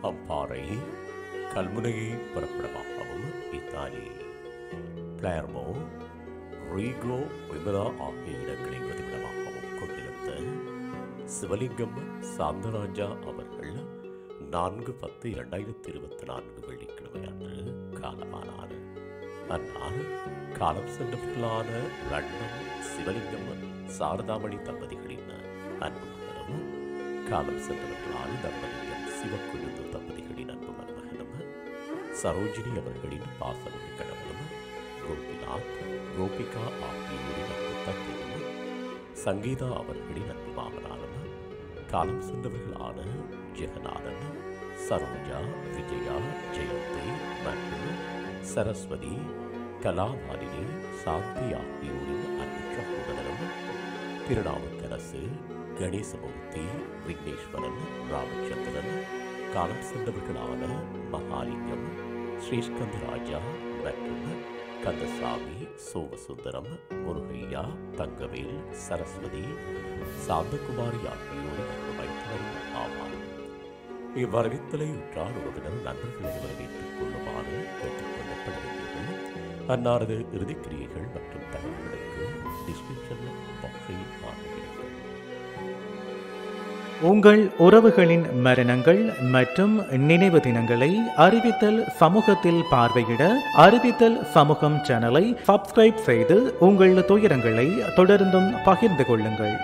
Ampara கல்முனையை பிறப்பிடமாகவும் Italy பிளேர்மோ Rico Vimala ஆகிய இடங்களை பதிவிடமாகவும் கொண்டிருந்த சிவலிங்கம் சாந்தராஜா அவர்கள் 4/10/2024 வெள்ளிக்கிழமை அன்று காலமானார். அந்நாள் காலம் சென்றவர்களான லண்டன் சிவலிங்கம் சாரதாமணி தம்பதிகளின் அன்பு மகனும், காலம் சென்றவர்களான தம்பதிகள் சிவக்குழுந்து தம்பதிகளின் அன்பு மருமகனும், சரோஜினி அவர்களின் பாசமிகு கணவனும், கோபிநாத் கோபிகா ஆகியோரின் அன்பு தந்தையும், சங்கீதா அவர்களின் அன்பு மாமனாரும், காலம் சென்றவர்களான ஜெகநாதன், சரோஜா, விஜயா, ஜெயந்தி மற்றும் சரஸ்வதி, கலாமாலினி, சாந்தி ஆகியோரின் அன்பு சகோதரரும், திருநாவுக்கரசு, கணேசமூர்த்தி, விக்னேஸ்வரன், ராமச்சந்திரன், காலம் சென்றவர்களான மகாலிங்கம், ஸ்ரீஸ்கந்தராஜா மற்றும் கந்தசாமி, சோமசுந்தரம், முருகையா, தங்கவேல், சரஸ்வதி, சாந்தகுமாரி ஆகியோரின் அன்பு வைத்தவரும் ஆவார். இவ்வரவித்தலை உற்றார் உறவினர் நண்பர்களை வரவேற்றுக் கொள்ளுமாறு கேட்டுக் கொள்ளப்படுகின்றனர். அன்னாரது இறுதிக்கிரியைகள் மற்றும் தகவல்களுக்கு டிஸ்கிரிப்ஷன் பாக்ஸில் பார்க்கிறீர்கள். உங்கள் உறவுகளின் மரணங்கள் மற்றும் நினைவு தினங்களை அறிவித்தல் சமூகத்தில் பார்வையிட அறிவித்தல் சமூகம் சேனலை சப்ஸ்கிரைப் செய்து உங்கள் துயரங்களை தொடர்ந்தும் பகிர்ந்து கொள்ளுங்கள்.